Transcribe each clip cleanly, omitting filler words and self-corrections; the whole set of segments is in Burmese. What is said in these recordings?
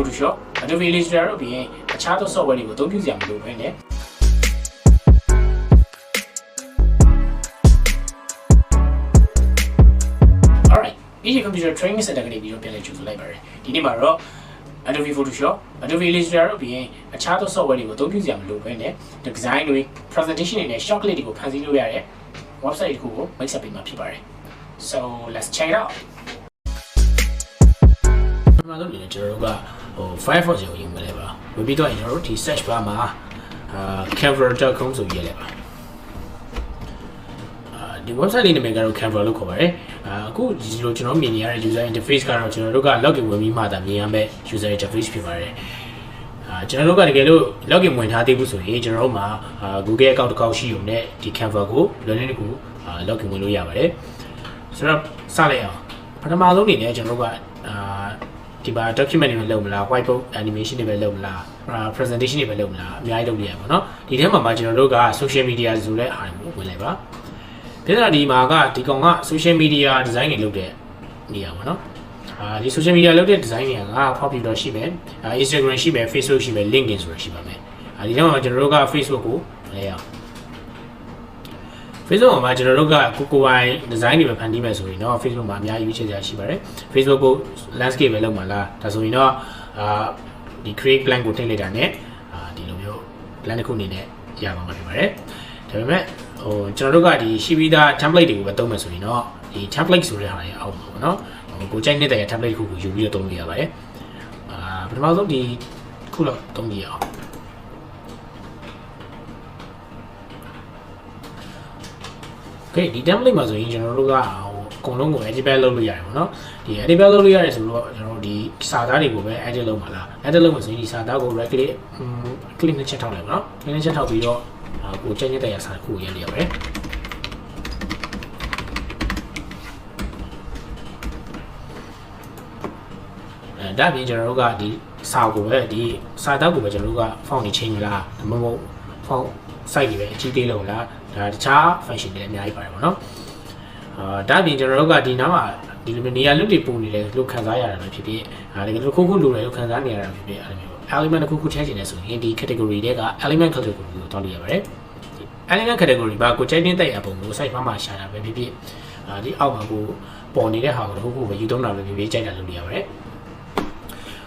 Photoshop, Adobe Illustrator ပြီးရင်အခြားသော software တွေကိုအသုံးပြုစရာမလိုဘဲနဲ့ Alright, easy computer training center ကနေပြီးတော့ပြန်လည်ကြိုဆိုလိုက်ပါတယ်ဒီနေ့မှာတော့ Adobe Photoshop, Adobe Illustrator ပြီးရင်အခြားသော software တွေကိုအသုံးပြုစရာမလိုဘဲနဲ့ design တွေ presentation တွေနဲ့ short clip တွေကိုဖန်ဆီးလို့ရတဲ့ website တစ်ခုကိုမိတ်ဆက်ပေးမှာဖြစ်ပါတယ် So let's check it out ပထမဆုံးကျွန်တော်တို့ကFirefox ကိုယူမယ်ပါဝင်ပြီးတော့ကျွန်တော်တို့ဒီ search bar မှာcanva.com ဆိုရေးလိုက်ပါဒီ website လေးနာမည်ကတော့ Canva လို့ခေါ်ပါတယ်အခုဒီလိုကျွန်တော်မြင်နေရတဲ့ user interface ကတော့ကျွန်တော်တို့က login ဝင်ပြီးမှသာမြင်ရမယ့် user interface ဖြစ်ပါတယ်ကျွန်တော်တို့ကတကယ်လို့ login ဝင်ထားသေးဘူးဆိုရင်ကျွန်တော်တို့မှာGoogle account တစ်ခေါက်ရှိုံနဲ့ဒီ Canva ကိုလွယ်လွယ်လေးကိုlogin ဝင်လို့ရပါတယ်ဆိုတော့စလိုက်အောင်ပထမဆုံးအနေနဲ့ကျွန်တော်တို့ကဒီမှာ document တွေပဲလုပ်မလား whiteboard animation တွေပဲလုပ်မလား presentation တွေပဲလုပ်မလားအများကြီးလုပ်နေရပါတော့ဒီထဲမှာကျွန်တော်တို့က social media ဆိုတဲ့အားကိုဝင်လိုက်ပါဒီတော့ဒီမှာကဒီကောင်က social media design တွေလုပ်တဲ့နေရာပေါ့နော်ဒီ social media လုပ်တဲ့ design တွေက popular ရှိမယ်Instagram ရှိမယ် Facebook ရှိမယ် LinkedIn ဆိုတာရှိပါမယ်ဒီထဲမှာကျွန်တော်တို့က Facebook ကိုလဲရအောင် Facebook မှာကျွန်တော်တို့ကကိုပိုင် design တွေပဲဖန်တီးမယ်ဆိုရင်တော့ Facebook မှာအများကြီးရွေးချယ်စရာရှိပါတယ် Facebook ကို landscape ပဲလုပ်မှာလားဒါဆိုရင်တော့ဒီ create plan ကိုထည့်လိုက်တာနဲ့ဒီလိုမျိုး plan တစ်ခုအနေနဲ့ရပါမှာဖြစ်ပါတယ်ဒါပေမဲ့ကျွန်တော်တို့ကဒီရှိပြီးသား template တွေကိုပဲသုံးမယ်ဆိုရင်တော့ဒီ template ဆိုတဲ့ဟာတွေအောက်မှာပေါ့နော်ကိုကြိုက်နေတဲ့ template တစ်ခုကိုယူပြီးတော့သုံးလို့ရပါတယ်ပထမဆုံးဒီခုလောက်သုံးကြည့်အောင်Okay ဒီ template မှာဆိုရင်ကျွန်တော်တို့ကအကုန်လုံးကို edit လုပ်လို့ရတယ်ပေါ့နော်ဒီ edit လုပ်လို့ရတယ်ဆိုတော့ကျွန်တော်တို့ဒီစာသားတွေကိုပဲ edit လုပ်မှာလား edit လုပ်မှာဆိုရင်ဒီစာသားကို right click နဲ့ချက်ထောက်လိုက်ပါနော် click နဲ့ချက်ထောက်ပြီးတော့ကိုကြိုက်နေတဲ့စာတစ်ခုကိုရေးလိုက်ရပါတယ်ဒါပြင်ကျွန်တော်တို့ကဒီစာကိုပဲဒီစာသားကိုပဲကျွန်တော်တို့က font တွေ change လားဒါမှမဟုတ် font size တွေပဲအကြီးသေးလို့လားဒါတခြား function တွေလည်းအများကြီးပါတယ်ပေါ့နော်ဒါပြင်ကျွန်တော်တို့ကဒီနားမှာဒီလိုနေရာလွတ်တွေပုံနေတယ်လို့ခံစားရတာပဲဖြစ်ဖြစ်တကယ်လို့ခုခုလိုတယ်လို့ခံစားနေရတာဖြစ်ဖြစ်အဲ့လိုမျိုး element တစ်ခုခုထည့်ချင်တယ်ဆိုရင်ဒီ category တွေက element category ကိုတောင်းလို့ရပါတယ် element category ဘာကိုချိန်တင်းတက်ရပုံကို site မှာရှာတာပဲဖြစ်ဖြစ်ဒီအောက်မှာကိုပေါ်နေတဲ့ဟာကိုတစ်ခုခုပဲယူသုံးတာပဲဖြစ်ဖြစ်ကြိုက်တာလုပ်လို့ရပါတယ်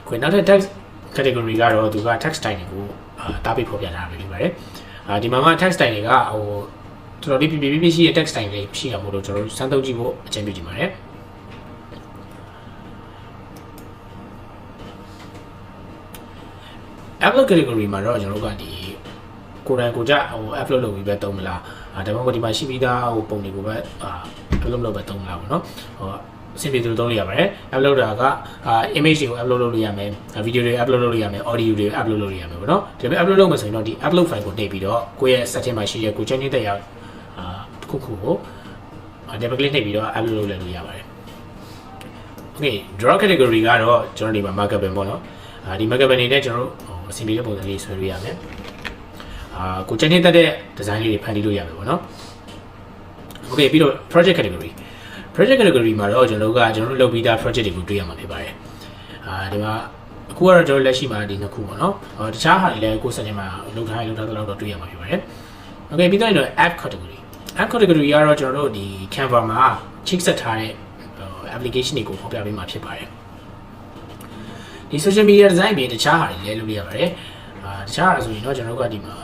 ခွေနောက်ထပ် text category ကတော့သူက text style တွေကိုတားပိတ်ဖော်ပြထားတာပဲဖြစ်ပါတယ်ဒီမှာ text style တွေကတော်တော်လေးပြပြရှိတဲ့ text style တွေရှိရမို့လို့ကျွန်တော်တို့စမ်းသုံးကြည့်ဖို့အကြံပြုချင်ပါတယ် upload category မှာတော့ကျွန်တော်တို့ကဒီကိုယ်တိုင်ကိုကြupload လုပ်ပြီးပဲသုံးမလားဒါမှမဟုတ်ဒီမှာရှိပြီးသားပုံတွေကိုပဲupload လုပ်ပဲသုံးမလားပေါ့နော်အဆင်ပြေသူသုံးလို့ရပါတယ် upload တာကimage တွေကို upload လုပ်လို့ရမယ် video တွေ upload လုပ်လို့ရမယ် audio တွေ upload လုပ်လို့ရမယ်ပေါ့နော်ဒီလို upload လုပ်မယ်ဆိုရင်တော့ဒီ upload file ကိုနှိပ်ပြီးတော့ကိုယ့်ရဲ့ setting မှာရှိတဲ့ကိုချိန်နေတဲ့ရောက်တစ်ခုခုကို double click နှိပ်ပြီးတော့ upload လုပ်လို့ရပါတယ် okay draw category ကတော့ကျွန်တော်ဒီမှာ markup pen ပေါ့နော်ဒီ markup pen နေနဲ့ကျွန်တော်တို့အဆင်ပြေတဲ့ပုံစံလေးဆွဲလို့ရမယ်ကိုချိန်နေတဲ့ design လေးတွေဖန်တီးလို့ရမယ်ပေါ့နော် okay ပြီးတော့ project category category မှာတော့ကျွန်တော်တို့လုပ်ပြီးသား project တွေကိုတွေ့ရမှာဖြစ်ပါတယ်ဒီမှာအခုကတော့ကျွန်တော်လက်ရှိမှာဒီနှစ်ခုပေါ့နော်တခြားဟာတွေလည်းကိုယ်စက်တင်မှာလုပ်ထားတဲ့လောက်တော့တွေ့ရမှာဖြစ်ပါတယ် okay ပြီးတော့ app category ကတော့ကျွန်တော်တို့ဒီ Canva မှာ chick ဆက်ထားတဲ့ application တွေကိုဖော်ပြပေးမှာဖြစ်ပါတယ်ဒီ social media design ပြင်တခြားဟာတွေလည်းလုပ်ရပါတယ်တခြားဟာဆိုရင်တော့ကျွန်တော်တို့ကဒီမှာ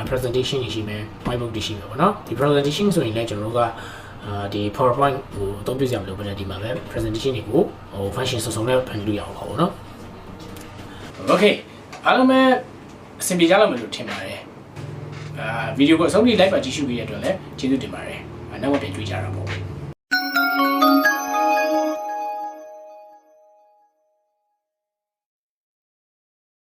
presentation တွေရှိမယ် whiteboard တွေရှိမယ်ပေါ့နော်ဒီ presentation ဆိုရင်လည်းကျွန်တော်တို့ကဒီ PowerPoint ကိုအသုံးပြုစရာမလိုဘဲနဲ့ဒီမှာပဲ presentation တွေကို function စုံနဲ့ဖန်တီးလို့ရအောင်ပါဘောနော် Okay အားလုံးပဲအဆင်ပြေကြလို့မလို့ထင်ပါတယ်ဗီဒီယိုကိုအဆုံးထိ live ပါကြည့်ရှုပေးတဲ့အတွက်လည်းကျေးဇူးတင်ပါတယ်နောက်မှပြန်တွေ့ကြတာပေါ့